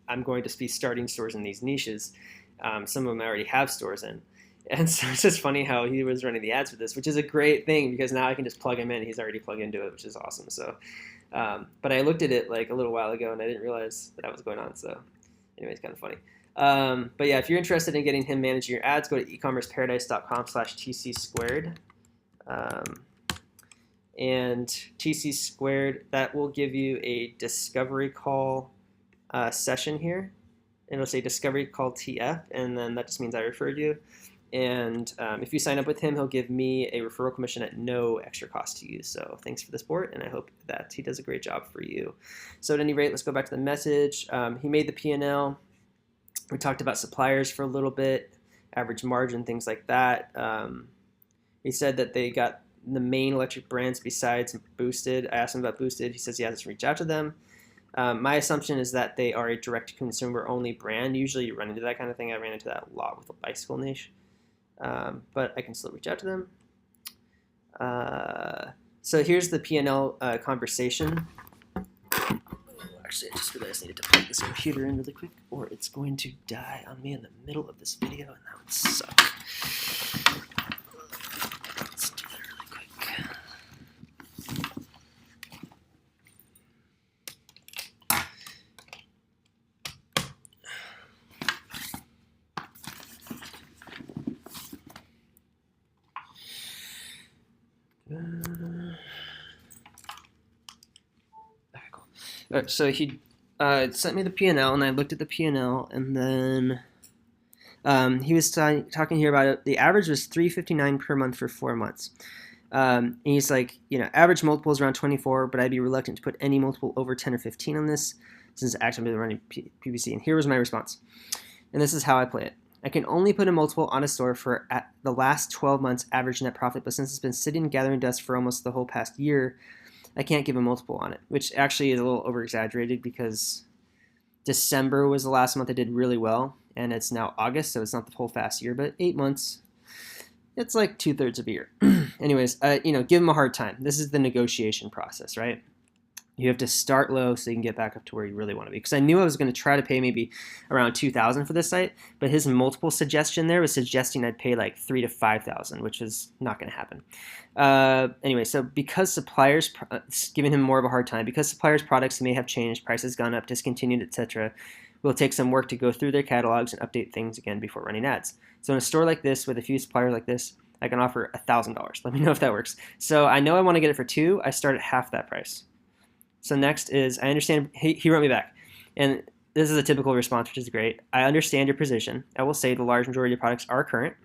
I'm going to be starting stores in these niches. Some of them I already have stores in. And so it's just funny how he was running the ads for this, which is a great thing because now I can just plug him in. He's already plugged into it, which is awesome. So, but I looked at it like a little while ago and I didn't realize that was going on. So anyway, it's kind of funny. But yeah, if you're interested in getting him managing your ads, go to ecommerceparadise.com/TC squared. And TC squared, that will give you a discovery call session here. And it'll say discovery call TF, and then that just means I referred you. And if you sign up with him, he'll give me a referral commission at no extra cost to you. So thanks for the support, and I hope that he does a great job for you. So at any rate, let's go back to the message. He made the P&L. We talked about suppliers for a little bit, average margin, things like that. He said that they got the main electric brands besides Boosted. I asked him about Boosted. He says he has to reach out to them. My assumption is that they are a direct-to-consumer only brand. Usually you run into that kind of thing. I ran into that a lot with the bicycle niche. But I can still reach out to them. So here's the P&L conversation. Actually, I just realized I need to plug this computer in really quick, or it's going to die on me in the middle of this video, and that would suck. Let's do that really quick. All right, so he sent me the P&L, and I looked at the P&L, and then he was talking here about it. The average was $359 per month for 4 months. And he's like, average multiple is around 24, but I'd be reluctant to put any multiple over 10 or 15 on this since it's actually been running PPC. And here was my response. And this is how I play it. I can only put a multiple on a store for the last 12 months average net profit, but since it's been sitting gathering dust for almost the whole past year, I can't give a multiple on it, which actually is a little over-exaggerated because December was the last month I did really well, and it's now August, so it's not the whole fast year, but 8 months, it's like 2/3 of a year. Anyways, give them a hard time. This is the negotiation process, right? You have to start low so you can get back up to where you really want to be. Because I knew I was going to try to pay maybe around $2,000 for this site, but his multiple suggestion there was suggesting I'd pay like $3,000 to $5,000, which is not going to happen. Anyway, so because suppliers, giving him more of a hard time, because suppliers' products may have changed, prices gone up, discontinued, etc., will take some work to go through their catalogs and update things again before running ads. So in a store like this, with a few suppliers like this, I can offer $1,000. Let me know if that works. So I know I want to get it for $2,000. I start at half that price. So next is, I understand, he wrote me back, and this is a typical response, which is great. I understand your position. I will say the large majority of products are current.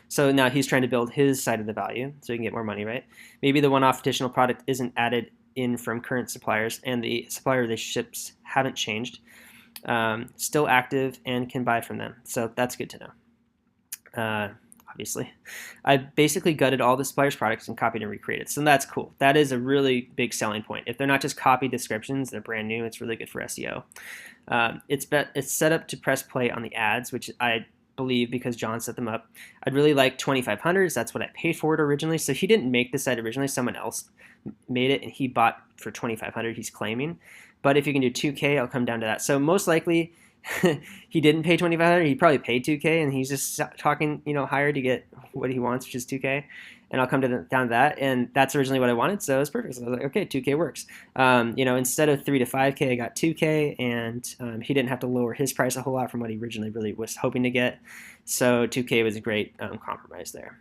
So now he's trying to build his side of the value so he can get more money, right? Maybe the one-off additional product isn't added in from current suppliers, and the supplier relationships haven't changed. Still active and can buy from them. So that's good to know. Obviously. I basically gutted all the suppliers' products and copied and recreated. So that's cool. That is a really big selling point. If they're not just copy descriptions, they're brand new, it's really good for SEO. It's set up to press play on the ads, which I believe because John set them up. I'd really like 2,500s. That's what I paid for it originally. So he didn't make the site originally. Someone else made it, and he bought for 2,500, he's claiming. But if you can do 2K, I'll come down to that. So most likely, he didn't pay 2,500. He probably paid 2K, and he's just talking, higher to get what he wants, which is 2K. And I'll come down to that, and that's originally what I wanted, so it's perfect. So I was like, okay, 2K works. Instead of 3 to 5K, I got 2K, and he didn't have to lower his price a whole lot from what he originally really was hoping to get. So 2K was a great compromise there.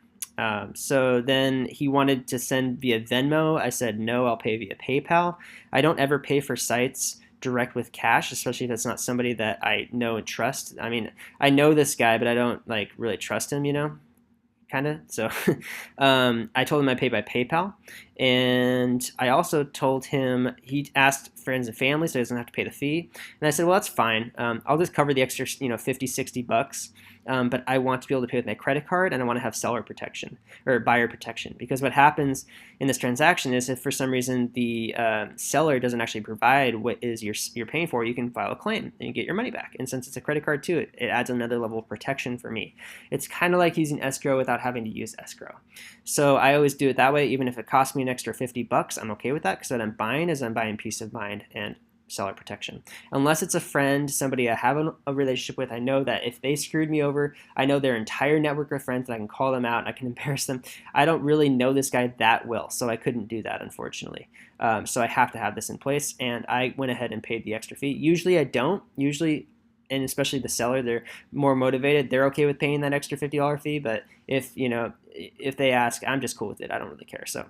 So then he wanted to send via Venmo. I said, no, I'll pay via PayPal. I don't ever pay for sites direct with cash, especially if it's not somebody that I know and trust. I mean, I know this guy, but I don't really trust him, kind of. So I told him I pay by PayPal, And I also told him, he asked friends and family so he doesn't have to pay the fee. And I said, well, that's fine. I'll just cover the extra, 50, 60 bucks. But I want to be able to pay with my credit card, and I want to have seller protection or buyer protection, because what happens in this transaction is if for some reason the seller doesn't actually provide what is you're paying for, you can file a claim and you get your money back. And since it's a credit card too, it adds another level of protection for me. It's kind of like using escrow without having to use escrow. So I always do it that way. Even if it costs me an extra 50 bucks, I'm okay with that, because what I'm buying is I'm buying peace of mind and seller protection. Unless it's a friend, somebody I have a relationship with, I know that if they screwed me over, I know their entire network of friends, and I can call them out and I can embarrass them. I don't really know this guy that well, so I couldn't do that, unfortunately. So I have to have this in place, and I went ahead and paid the extra fee. Usually I don't. Usually, and especially the seller, they're more motivated. They're okay with paying that extra $50 fee, but if they ask, I'm just cool with it. I don't really care. So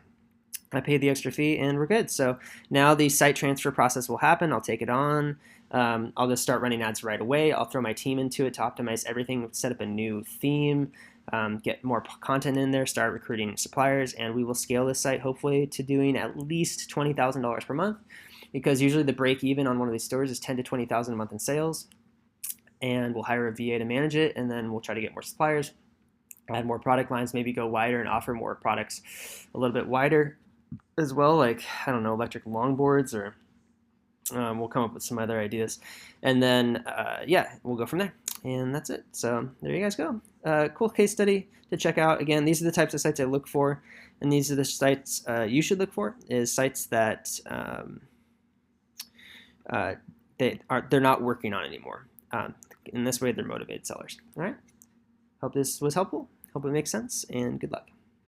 I paid the extra fee and we're good. So now the site transfer process will happen. I'll take it on. I'll just start running ads right away. I'll throw my team into it to optimize everything, set up a new theme, get more content in there, start recruiting suppliers, and we will scale this site hopefully to doing at least $20,000 per month, because usually the break even on one of these stores is $10,000 to $20,000 a month in sales. And we'll hire a VA to manage it, and then we'll try to get more suppliers, add more product lines, maybe go wider and offer more products a little bit wider as well, like, I don't know, electric longboards, or we'll come up with some other ideas. And then, we'll go from there. And that's it. So there you guys go. Cool case study to check out. Again, these are the types of sites I look for, and these are the sites you should look for, is sites that they're not working on anymore. In this way, they're motivated sellers. All right. Hope this was helpful. Hope it makes sense, and good luck.